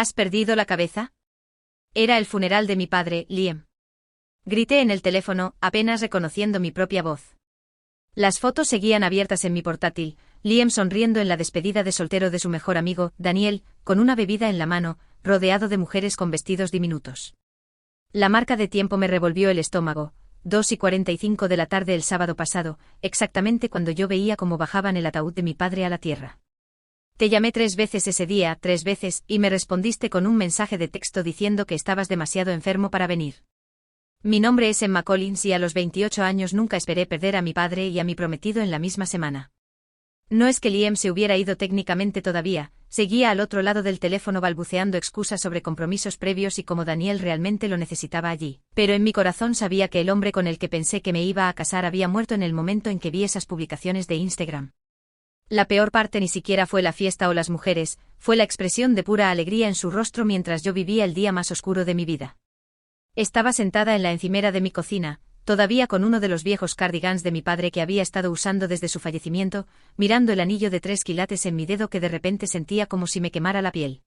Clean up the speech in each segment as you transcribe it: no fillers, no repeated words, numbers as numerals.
¿Has perdido la cabeza? Era el funeral de mi padre, Liam. Grité en el teléfono, apenas reconociendo mi propia voz. Las fotos seguían abiertas en mi portátil, Liam sonriendo en la despedida de soltero de su mejor amigo, Daniel, con una bebida en la mano, rodeado de mujeres con vestidos diminutos. La marca de tiempo me revolvió el estómago, 2:45 de la tarde el sábado pasado, exactamente cuando yo veía cómo bajaban el ataúd de mi padre a la tierra. Te llamé 3 veces ese día, 3 veces, y me respondiste con un mensaje de texto diciendo que estabas demasiado enfermo para venir. Mi nombre es Emma Collins y a los 28 años nunca esperé perder a mi padre y a mi prometido en la misma semana. No es que Liam se hubiera ido técnicamente todavía, seguía al otro lado del teléfono balbuceando excusas sobre compromisos previos y cómo Daniel realmente lo necesitaba allí, pero en mi corazón sabía que el hombre con el que pensé que me iba a casar había muerto en el momento en que vi esas publicaciones de Instagram. La peor parte ni siquiera fue la fiesta o las mujeres, fue la expresión de pura alegría en su rostro mientras yo vivía el día más oscuro de mi vida. Estaba sentada en la encimera de mi cocina, todavía con uno de los viejos cardigans de mi padre que había estado usando desde su fallecimiento, mirando el anillo de 3 quilates en mi dedo que de repente sentía como si me quemara la piel.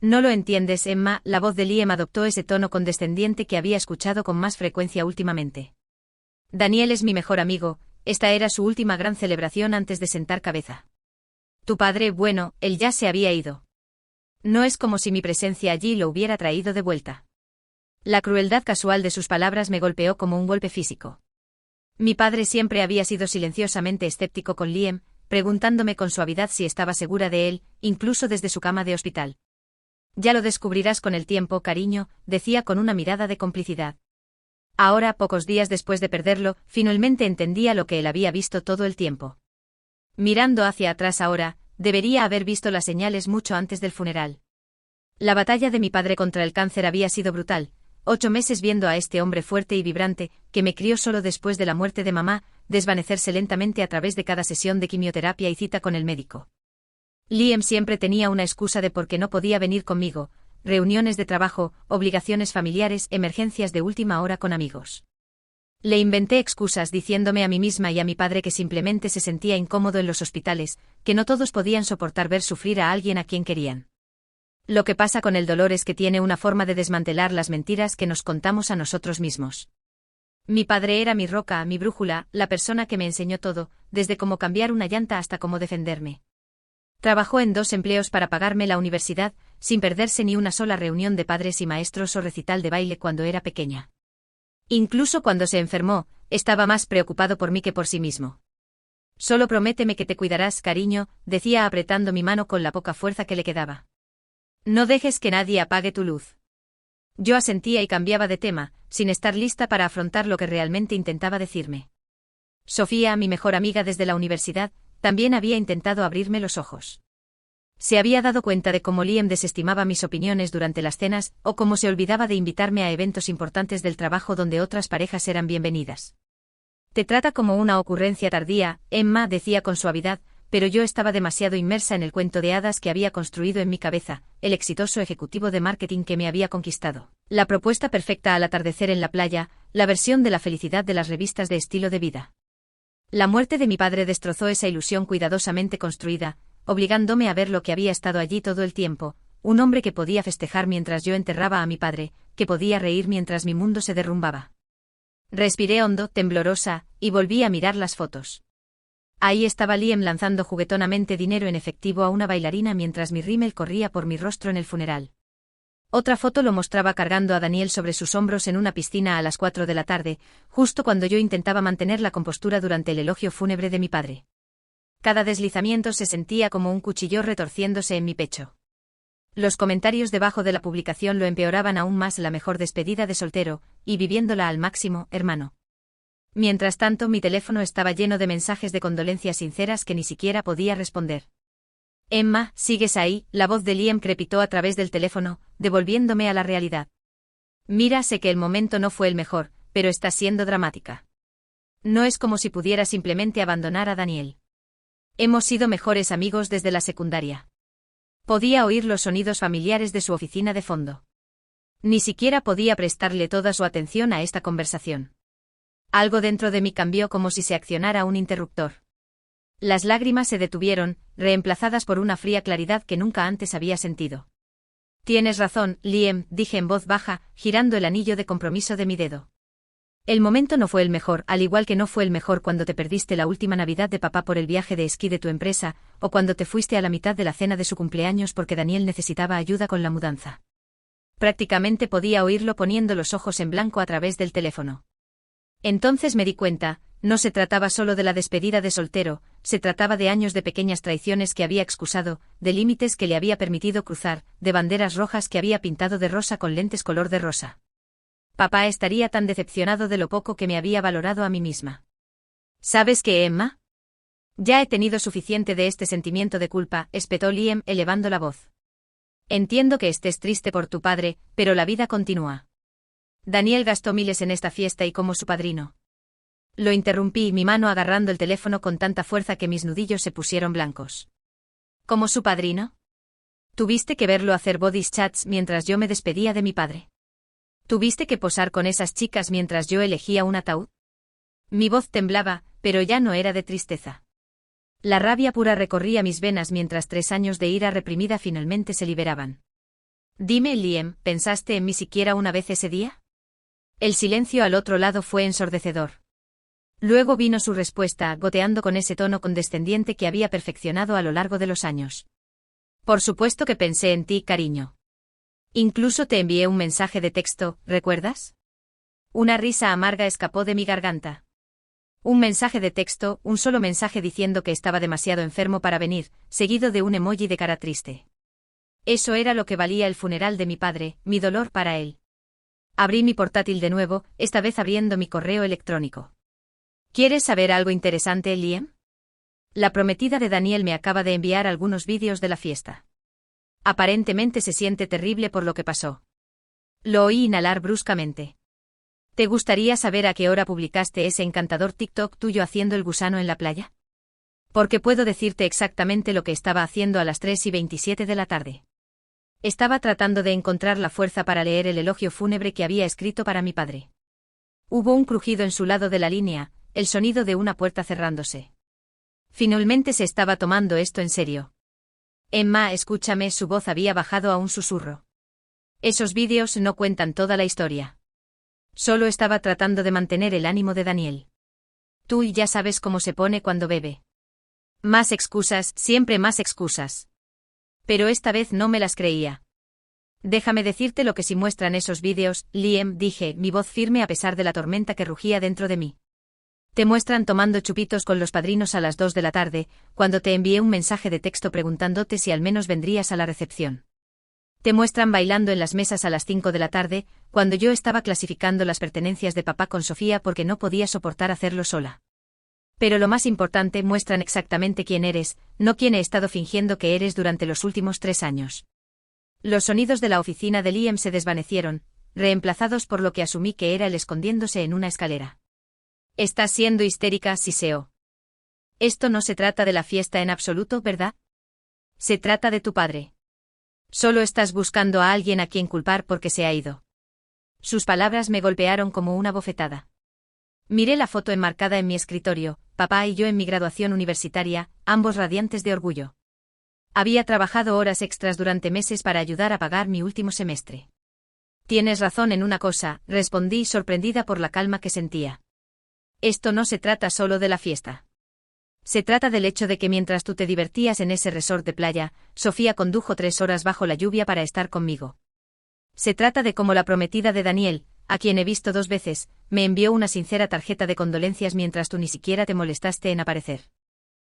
No lo entiendes, Emma, la voz de Liam adoptó ese tono condescendiente que había escuchado con más frecuencia últimamente. Daniel es mi mejor amigo, esta era su última gran celebración antes de sentar cabeza. Tu padre, bueno, él ya se había ido. No es como si mi presencia allí lo hubiera traído de vuelta. La crueldad casual de sus palabras me golpeó como un golpe físico. Mi padre siempre había sido silenciosamente escéptico con Liam, preguntándome con suavidad si estaba segura de él, incluso desde su cama de hospital. Ya lo descubrirás con el tiempo, cariño, decía con una mirada de complicidad. Ahora, pocos días después de perderlo, finalmente entendía lo que él había visto todo el tiempo. Mirando hacia atrás ahora, debería haber visto las señales mucho antes del funeral. La batalla de mi padre contra el cáncer había sido brutal, 8 meses viendo a este hombre fuerte y vibrante, que me crió solo después de la muerte de mamá, desvanecerse lentamente a través de cada sesión de quimioterapia y cita con el médico. Liam siempre tenía una excusa de por qué no podía venir conmigo, reuniones de trabajo, obligaciones familiares, emergencias de última hora con amigos. Le inventé excusas diciéndome a mí misma y a mi padre que simplemente se sentía incómodo en los hospitales, que no todos podían soportar ver sufrir a alguien a quien querían. Lo que pasa con el dolor es que tiene una forma de desmantelar las mentiras que nos contamos a nosotros mismos. Mi padre era mi roca, mi brújula, la persona que me enseñó todo, desde cómo cambiar una llanta hasta cómo defenderme. Trabajó en 2 empleos para pagarme la universidad, sin perderse ni una sola reunión de padres y maestros o recital de baile cuando era pequeña. Incluso cuando se enfermó, estaba más preocupado por mí que por sí mismo. Solo prométeme que te cuidarás, cariño, decía apretando mi mano con la poca fuerza que le quedaba. No dejes que nadie apague tu luz. Yo asentía y cambiaba de tema, sin estar lista para afrontar lo que realmente intentaba decirme. Sofía, mi mejor amiga desde la universidad, también había intentado abrirme los ojos. Se había dado cuenta de cómo Liam desestimaba mis opiniones durante las cenas, o cómo se olvidaba de invitarme a eventos importantes del trabajo donde otras parejas eran bienvenidas. Te trata como una ocurrencia tardía, Emma, decía con suavidad, pero yo estaba demasiado inmersa en el cuento de hadas que había construido en mi cabeza, el exitoso ejecutivo de marketing que me había conquistado, la propuesta perfecta al atardecer en la playa, la versión de la felicidad de las revistas de estilo de vida. La muerte de mi padre destrozó esa ilusión cuidadosamente construida, obligándome a ver lo que había estado allí todo el tiempo, un hombre que podía festejar mientras yo enterraba a mi padre, que podía reír mientras mi mundo se derrumbaba. Respiré hondo, temblorosa, y volví a mirar las fotos. Ahí estaba Liam lanzando juguetonamente dinero en efectivo a una bailarina mientras mi rímel corría por mi rostro en el funeral. Otra foto lo mostraba cargando a Daniel sobre sus hombros en una piscina a las 4 de la tarde, justo cuando yo intentaba mantener la compostura durante el elogio fúnebre de mi padre. Cada deslizamiento se sentía como un cuchillo retorciéndose en mi pecho. Los comentarios debajo de la publicación lo empeoraban aún más: la mejor despedida de soltero, y viviéndola al máximo, hermano. Mientras tanto, mi teléfono estaba lleno de mensajes de condolencias sinceras que ni siquiera podía responder. Emma, ¿sigues ahí? La voz de Liam crepitó a través del teléfono, devolviéndome a la realidad. Mira, sé que el momento no fue el mejor, pero está siendo dramática. No es como si pudiera simplemente abandonar a Daniel. Hemos sido mejores amigos desde la secundaria. Podía oír los sonidos familiares de su oficina de fondo. Ni siquiera podía prestarle toda su atención a esta conversación. Algo dentro de mí cambió como si se accionara un interruptor. Las lágrimas se detuvieron, reemplazadas por una fría claridad que nunca antes había sentido. Tienes razón, Liam, dije en voz baja, girando el anillo de compromiso de mi dedo. El momento no fue el mejor, al igual que no fue el mejor cuando te perdiste la última Navidad de papá por el viaje de esquí de tu empresa, o cuando te fuiste a la mitad de la cena de su cumpleaños porque Daniel necesitaba ayuda con la mudanza. Prácticamente podía oírlo poniendo los ojos en blanco a través del teléfono. Entonces me di cuenta, no se trataba solo de la despedida de soltero, se trataba de años de pequeñas traiciones que había excusado, de límites que le había permitido cruzar, de banderas rojas que había pintado de rosa con lentes color de rosa. Papá estaría tan decepcionado de lo poco que me había valorado a mí misma. ¿Sabes qué, Emma? Ya he tenido suficiente de este sentimiento de culpa, espetó Liam elevando la voz. Entiendo que estés triste por tu padre, pero la vida continúa. Daniel gastó miles en esta fiesta y como su padrino. Lo interrumpí, mi mano agarrando el teléfono con tanta fuerza que mis nudillos se pusieron blancos. ¿Como su padrino? ¿Tuviste que verlo hacer body chats mientras yo me despedía de mi padre? ¿Tuviste que posar con esas chicas mientras yo elegía un ataúd? Mi voz temblaba, pero ya no era de tristeza. La rabia pura recorría mis venas mientras 3 años de ira reprimida finalmente se liberaban. Dime, Liam, ¿pensaste en mí siquiera una vez ese día? El silencio al otro lado fue ensordecedor. Luego vino su respuesta, goteando con ese tono condescendiente que había perfeccionado a lo largo de los años. Por supuesto que pensé en ti, cariño. Incluso te envié un mensaje de texto, ¿recuerdas? Una risa amarga escapó de mi garganta. Un mensaje de texto, un solo mensaje diciendo que estaba demasiado enfermo para venir, seguido de un emoji de cara triste. Eso era lo que valía el funeral de mi padre, mi dolor para él. Abrí mi portátil de nuevo, esta vez abriendo mi correo electrónico. ¿Quieres saber algo interesante, Liam? La prometida de Daniel me acaba de enviar algunos vídeos de la fiesta. Aparentemente se siente terrible por lo que pasó. Lo oí inhalar bruscamente. ¿Te gustaría saber a qué hora publicaste ese encantador TikTok tuyo haciendo el gusano en la playa? Porque puedo decirte exactamente lo que estaba haciendo a las 3:27 de la tarde. Estaba tratando de encontrar la fuerza para leer el elogio fúnebre que había escrito para mi padre. Hubo un crujido en su lado de la línea, el sonido de una puerta cerrándose. Finalmente se estaba tomando esto en serio. Emma, escúchame, su voz había bajado a un susurro. Esos vídeos no cuentan toda la historia. Solo estaba tratando de mantener el ánimo de Daniel. Tú ya sabes cómo se pone cuando bebe. Más excusas, siempre más excusas. Pero esta vez no me las creía. Déjame decirte lo que sí muestran esos vídeos, Liam, dije, mi voz firme a pesar de la tormenta que rugía dentro de mí. Te muestran tomando chupitos con los padrinos a las 2 de la tarde, cuando te envié un mensaje de texto preguntándote si al menos vendrías a la recepción. Te muestran bailando en las mesas a las 5 de la tarde, cuando yo estaba clasificando las pertenencias de papá con Sofía porque no podía soportar hacerlo sola. Pero lo más importante, muestran exactamente quién eres, no quién he estado fingiendo que eres durante los últimos 3 años. Los sonidos de la oficina de Liam se desvanecieron, reemplazados por lo que asumí que era él escondiéndose en una escalera. Estás siendo histérica, siseó. Esto no se trata de la fiesta en absoluto, ¿verdad? Se trata de tu padre. Solo estás buscando a alguien a quien culpar porque se ha ido. Sus palabras me golpearon como una bofetada. Miré la foto enmarcada en mi escritorio, papá y yo en mi graduación universitaria, ambos radiantes de orgullo. Había trabajado horas extras durante meses para ayudar a pagar mi último semestre. Tienes razón en una cosa, respondí sorprendida por la calma que sentía. Esto no se trata solo de la fiesta. Se trata del hecho de que mientras tú te divertías en ese resort de playa, Sofía condujo 3 horas bajo la lluvia para estar conmigo. Se trata de cómo la prometida de Daniel, a quien he visto 2 veces, me envió una sincera tarjeta de condolencias mientras tú ni siquiera te molestaste en aparecer.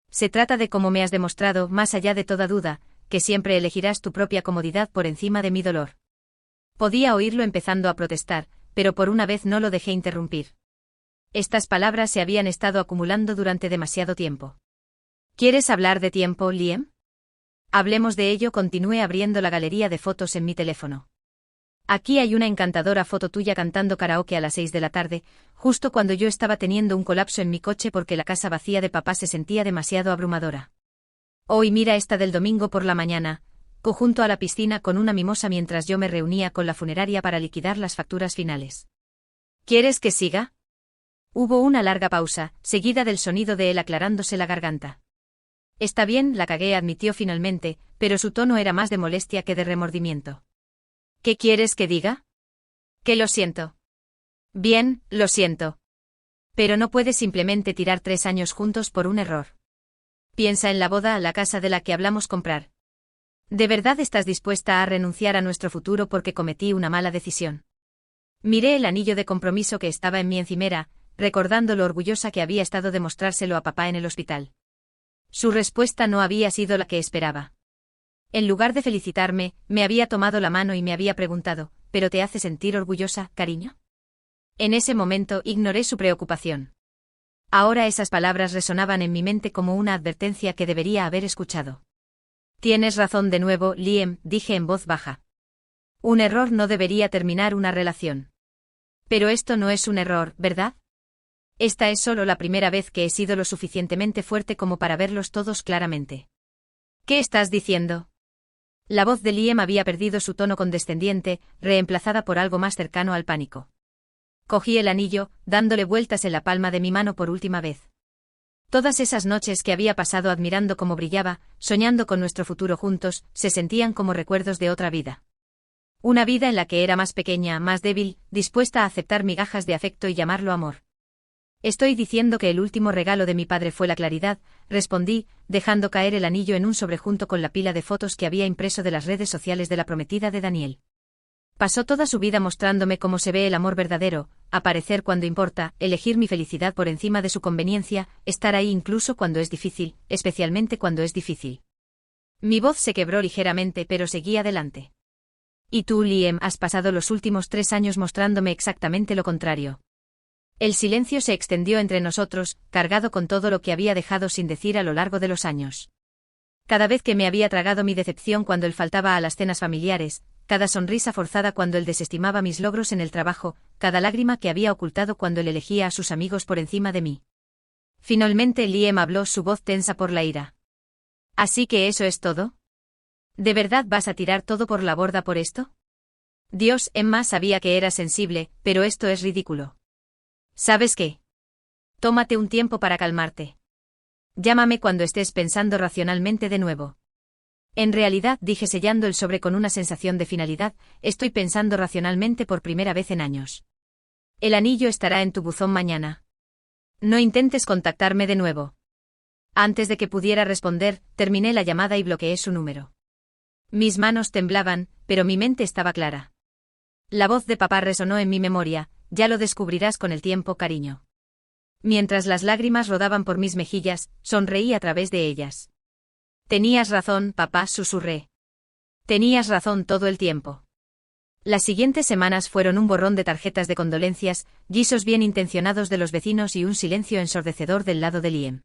Se trata de cómo me has demostrado, más allá de toda duda, que siempre elegirás tu propia comodidad por encima de mi dolor. Podía oírlo empezando a protestar, pero por una vez no lo dejé interrumpir. Estas palabras se habían estado acumulando durante demasiado tiempo. ¿Quieres hablar de tiempo, Liam? Hablemos de ello, continué abriendo la galería de fotos en mi teléfono. Aquí hay una encantadora foto tuya cantando karaoke a las 6 de la tarde, justo cuando yo estaba teniendo un colapso en mi coche porque la casa vacía de papá se sentía demasiado abrumadora. Oh, y mira esta del domingo por la mañana, junto a la piscina con una mimosa mientras yo me reunía con la funeraria para liquidar las facturas finales. ¿Quieres que siga? Hubo una larga pausa, seguida del sonido de él aclarándose la garganta. Está bien, la cagué, admitió finalmente, pero su tono era más de molestia que de remordimiento. ¿Qué quieres que diga? Que lo siento. Bien, lo siento. Pero no puedes simplemente tirar 3 años juntos por un error. Piensa en la boda a la casa de la que hablamos comprar. ¿De verdad estás dispuesta a renunciar a nuestro futuro porque cometí una mala decisión? Miré el anillo de compromiso que estaba en mi encimera, recordando lo orgullosa que había estado de mostrárselo a papá en el hospital. Su respuesta no había sido la que esperaba. En lugar de felicitarme, me había tomado la mano y me había preguntado, ¿pero te hace sentir orgullosa, cariño? En ese momento ignoré su preocupación. Ahora esas palabras resonaban en mi mente como una advertencia que debería haber escuchado. Tienes razón de nuevo, Liam, dije en voz baja. Un error no debería terminar una relación. Pero esto no es un error, ¿verdad? Esta es solo la primera vez que he sido lo suficientemente fuerte como para verlos todos claramente. ¿Qué estás diciendo? La voz de Liam había perdido su tono condescendiente, reemplazada por algo más cercano al pánico. Cogí el anillo, dándole vueltas en la palma de mi mano por última vez. Todas esas noches que había pasado admirando cómo brillaba, soñando con nuestro futuro juntos, se sentían como recuerdos de otra vida. Una vida en la que era más pequeña, más débil, dispuesta a aceptar migajas de afecto y llamarlo amor. Estoy diciendo que el último regalo de mi padre fue la claridad, respondí, dejando caer el anillo en un sobre junto con la pila de fotos que había impreso de las redes sociales de la prometida de Daniel. Pasó toda su vida mostrándome cómo se ve el amor verdadero, aparecer cuando importa, elegir mi felicidad por encima de su conveniencia, estar ahí incluso cuando es difícil, especialmente cuando es difícil. Mi voz se quebró ligeramente pero seguí adelante. Y tú, Liam, has pasado los últimos 3 años mostrándome exactamente lo contrario. El silencio se extendió entre nosotros, cargado con todo lo que había dejado sin decir a lo largo de los años. Cada vez que me había tragado mi decepción cuando él faltaba a las cenas familiares, cada sonrisa forzada cuando él desestimaba mis logros en el trabajo, cada lágrima que había ocultado cuando él elegía a sus amigos por encima de mí. Finalmente Liam habló, su voz tensa por la ira. ¿Así que eso es todo? ¿De verdad vas a tirar todo por la borda por esto? Dios, Emma sabía que era sensible, pero esto es ridículo. ¿Sabes qué? Tómate un tiempo para calmarte. Llámame cuando estés pensando racionalmente de nuevo. En realidad, dije sellando el sobre con una sensación de finalidad, estoy pensando racionalmente por primera vez en años. El anillo estará en tu buzón mañana. No intentes contactarme de nuevo. Antes de que pudiera responder, terminé la llamada y bloqueé su número. Mis manos temblaban, pero mi mente estaba clara. La voz de papá resonó en mi memoria, ya lo descubrirás con el tiempo, cariño. Mientras las lágrimas rodaban por mis mejillas, sonreí a través de ellas. Tenías razón, papá, susurré. Tenías razón todo el tiempo. Las siguientes semanas fueron un borrón de tarjetas de condolencias, guisos bien intencionados de los vecinos y un silencio ensordecedor del lado de Liam.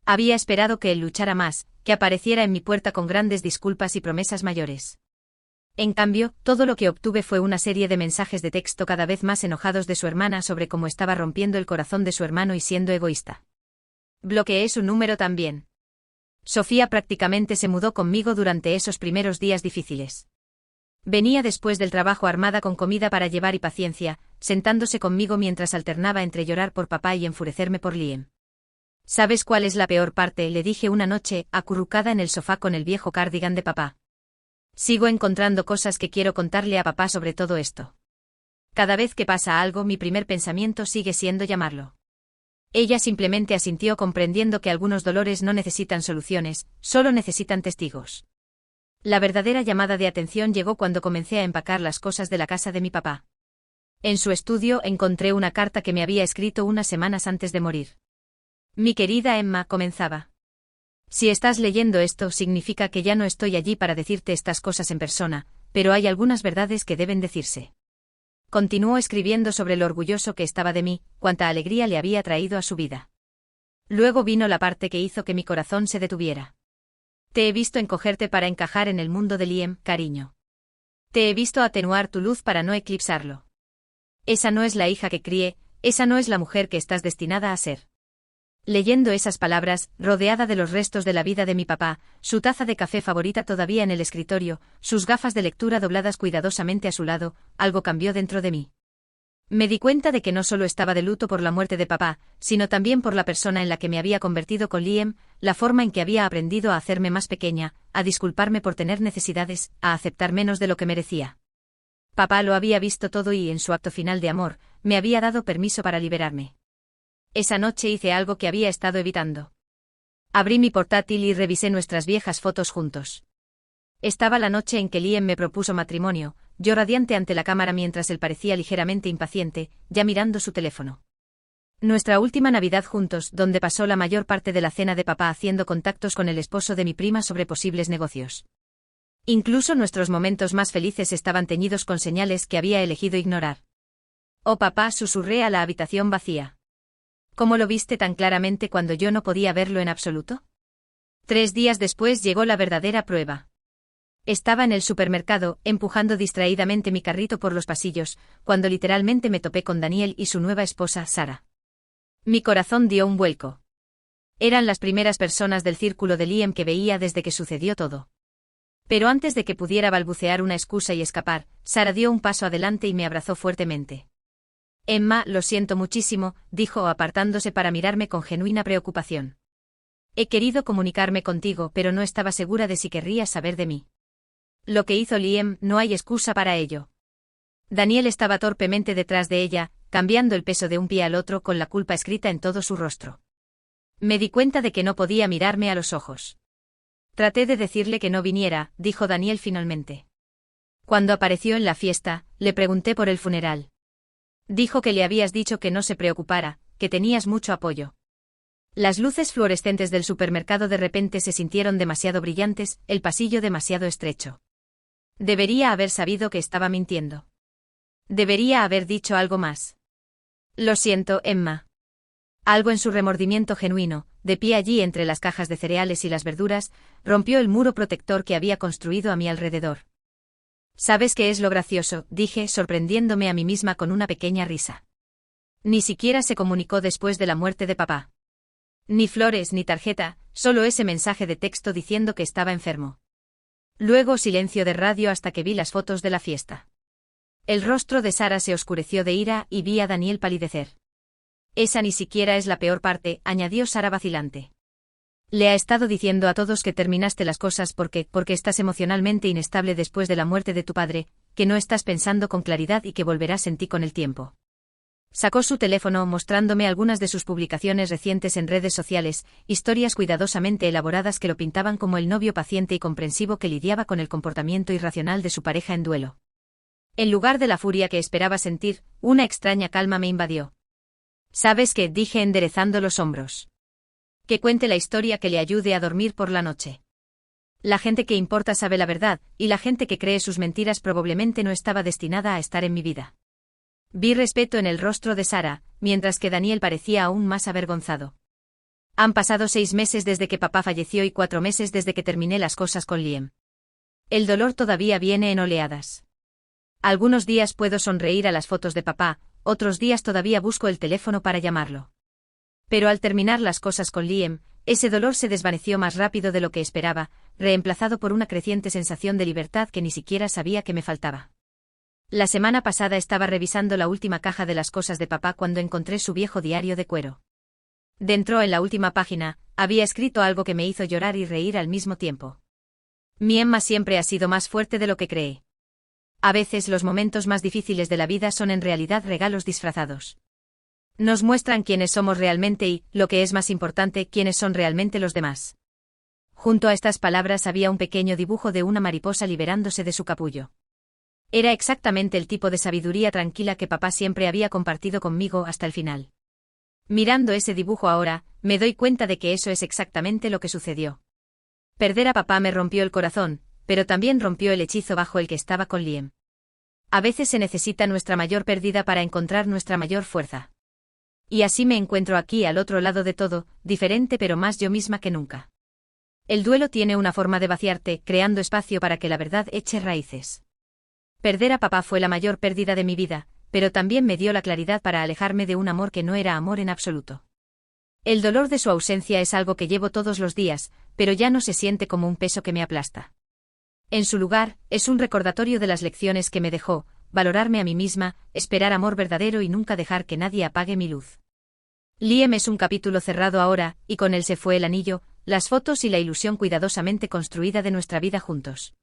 Había esperado que él luchara más, que apareciera en mi puerta con grandes disculpas y promesas mayores. En cambio, todo lo que obtuve fue una serie de mensajes de texto cada vez más enojados de su hermana sobre cómo estaba rompiendo el corazón de su hermano y siendo egoísta. Bloqueé su número también. Sofía prácticamente se mudó conmigo durante esos primeros días difíciles. Venía después del trabajo armada con comida para llevar y paciencia, sentándose conmigo mientras alternaba entre llorar por papá y enfurecerme por Liam. ¿Sabes cuál es la peor parte?, le dije una noche, acurrucada en el sofá con el viejo cardigan de papá. Sigo encontrando cosas que quiero contarle a papá sobre todo esto. Cada vez que pasa algo, mi primer pensamiento sigue siendo llamarlo. Ella simplemente asintió, comprendiendo que algunos dolores no necesitan soluciones, solo necesitan testigos. La verdadera llamada de atención llegó cuando comencé a empacar las cosas de la casa de mi papá. En su estudio encontré una carta que me había escrito unas semanas antes de morir. Mi querida Emma, comenzaba. Si estás leyendo esto, significa que ya no estoy allí para decirte estas cosas en persona, pero hay algunas verdades que deben decirse. Continuó escribiendo sobre lo orgulloso que estaba de mí, cuánta alegría le había traído a su vida. Luego vino la parte que hizo que mi corazón se detuviera. Te he visto encogerte para encajar en el mundo de Liam, cariño. Te he visto atenuar tu luz para no eclipsarlo. Esa no es la hija que crié, esa no es la mujer que estás destinada a ser. Leyendo esas palabras, rodeada de los restos de la vida de mi papá, su taza de café favorita todavía en el escritorio, sus gafas de lectura dobladas cuidadosamente a su lado, algo cambió dentro de mí. Me di cuenta de que no solo estaba de luto por la muerte de papá, sino también por la persona en la que me había convertido con Liam, la forma en que había aprendido a hacerme más pequeña, a disculparme por tener necesidades, a aceptar menos de lo que merecía. Papá lo había visto todo y, en su acto final de amor, me había dado permiso para liberarme. Esa noche hice algo que había estado evitando. Abrí mi portátil y revisé nuestras viejas fotos juntos. Estaba la noche en que Liam me propuso matrimonio, yo radiante ante la cámara mientras él parecía ligeramente impaciente, ya mirando su teléfono. Nuestra última Navidad juntos, donde pasó la mayor parte de la cena de papá haciendo contactos con el esposo de mi prima sobre posibles negocios. Incluso nuestros momentos más felices estaban teñidos con señales que había elegido ignorar. «Oh papá», susurré a la habitación vacía. «¿Cómo lo viste tan claramente cuando yo no podía verlo en absoluto?» 3 días después llegó la verdadera prueba. Estaba en el supermercado, empujando distraídamente mi carrito por los pasillos, cuando literalmente me topé con Daniel y su nueva esposa, Sara. Mi corazón dio un vuelco. Eran las primeras personas del círculo de Liam que veía desde que sucedió todo. Pero antes de que pudiera balbucear una excusa y escapar, Sara dio un paso adelante y me abrazó fuertemente. «Emma, lo siento muchísimo», dijo apartándose para mirarme con genuina preocupación. «He querido comunicarme contigo, pero no estaba segura de si querrías saber de mí. Lo que hizo Liam, no hay excusa para ello». Daniel estaba torpemente detrás de ella, cambiando el peso de un pie al otro con la culpa escrita en todo su rostro. Me di cuenta de que no podía mirarme a los ojos. «Traté de decirle que no viniera», dijo Daniel finalmente. «Cuando apareció en la fiesta, le pregunté por el funeral. Dijo que le habías dicho que no se preocupara, que tenías mucho apoyo». Las luces fluorescentes del supermercado de repente se sintieron demasiado brillantes, el pasillo demasiado estrecho. Debería haber sabido que estaba mintiendo. Debería haber dicho algo más. «Lo siento, Emma». Algo en su remordimiento genuino, de pie allí entre las cajas de cereales y las verduras, rompió el muro protector que había construido a mi alrededor. «¿Sabes qué es lo gracioso?», dije, sorprendiéndome a mí misma con una pequeña risa. Ni siquiera se comunicó después de la muerte de papá. Ni flores ni tarjeta, solo ese mensaje de texto diciendo que estaba enfermo. Luego silencio de radio hasta que vi las fotos de la fiesta. El rostro de Sara se oscureció de ira y vi a Daniel palidecer. «Esa ni siquiera es la peor parte», añadió Sara vacilante. «Le ha estado diciendo a todos que terminaste las cosas porque estás emocionalmente inestable después de la muerte de tu padre, que no estás pensando con claridad y que volverás en ti con el tiempo». Sacó su teléfono mostrándome algunas de sus publicaciones recientes en redes sociales, historias cuidadosamente elaboradas que lo pintaban como el novio paciente y comprensivo que lidiaba con el comportamiento irracional de su pareja en duelo. En lugar de la furia que esperaba sentir, una extraña calma me invadió. «¿Sabes qué?», dije enderezando los hombros. «Que cuente la historia que le ayude a dormir por la noche. La gente que importa sabe la verdad, y la gente que cree sus mentiras probablemente no estaba destinada a estar en mi vida». Vi respeto en el rostro de Sara, mientras que Daniel parecía aún más avergonzado. «Han pasado 6 meses desde que papá falleció y 4 meses desde que terminé las cosas con Liam. El dolor todavía viene en oleadas. Algunos días puedo sonreír a las fotos de papá, otros días todavía busco el teléfono para llamarlo. Pero al terminar las cosas con Liam, ese dolor se desvaneció más rápido de lo que esperaba, reemplazado por una creciente sensación de libertad que ni siquiera sabía que me faltaba». La semana pasada estaba revisando la última caja de las cosas de papá cuando encontré su viejo diario de cuero. Dentro, en la última página, había escrito algo que me hizo llorar y reír al mismo tiempo. «Mi Emma siempre ha sido más fuerte de lo que cree. A veces los momentos más difíciles de la vida son en realidad regalos disfrazados. Nos muestran quiénes somos realmente y, lo que es más importante, quiénes son realmente los demás». Junto a estas palabras había un pequeño dibujo de una mariposa liberándose de su capullo. Era exactamente el tipo de sabiduría tranquila que papá siempre había compartido conmigo hasta el final. Mirando ese dibujo ahora, me doy cuenta de que eso es exactamente lo que sucedió. Perder a papá me rompió el corazón, pero también rompió el hechizo bajo el que estaba con Liam. A veces se necesita nuestra mayor pérdida para encontrar nuestra mayor fuerza. Y así me encuentro aquí al otro lado de todo, diferente pero más yo misma que nunca. El duelo tiene una forma de vaciarte, creando espacio para que la verdad eche raíces. Perder a papá fue la mayor pérdida de mi vida, pero también me dio la claridad para alejarme de un amor que no era amor en absoluto. El dolor de su ausencia es algo que llevo todos los días, pero ya no se siente como un peso que me aplasta. En su lugar, es un recordatorio de las lecciones que me dejó, valorarme a mí misma, esperar amor verdadero y nunca dejar que nadie apague mi luz. Liam es un capítulo cerrado ahora, y con él se fue el anillo, las fotos y la ilusión cuidadosamente construida de nuestra vida juntos.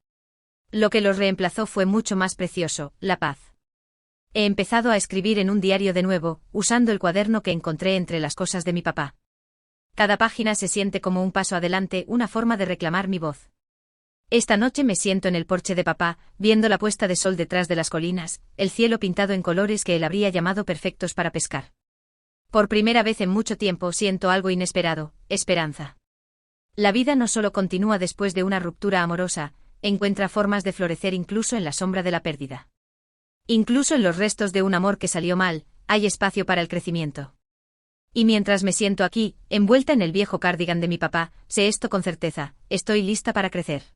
Lo que los reemplazó fue mucho más precioso, la paz. He empezado a escribir en un diario de nuevo, usando el cuaderno que encontré entre las cosas de mi papá. Cada página se siente como un paso adelante, una forma de reclamar mi voz. Esta noche me siento en el porche de papá, viendo la puesta de sol detrás de las colinas, el cielo pintado en colores que él habría llamado perfectos para pescar. Por primera vez en mucho tiempo siento algo inesperado, esperanza. La vida no solo continúa después de una ruptura amorosa, encuentra formas de florecer incluso en la sombra de la pérdida. Incluso en los restos de un amor que salió mal, hay espacio para el crecimiento. Y mientras me siento aquí, envuelta en el viejo cardigan de mi papá, sé esto con certeza, estoy lista para crecer.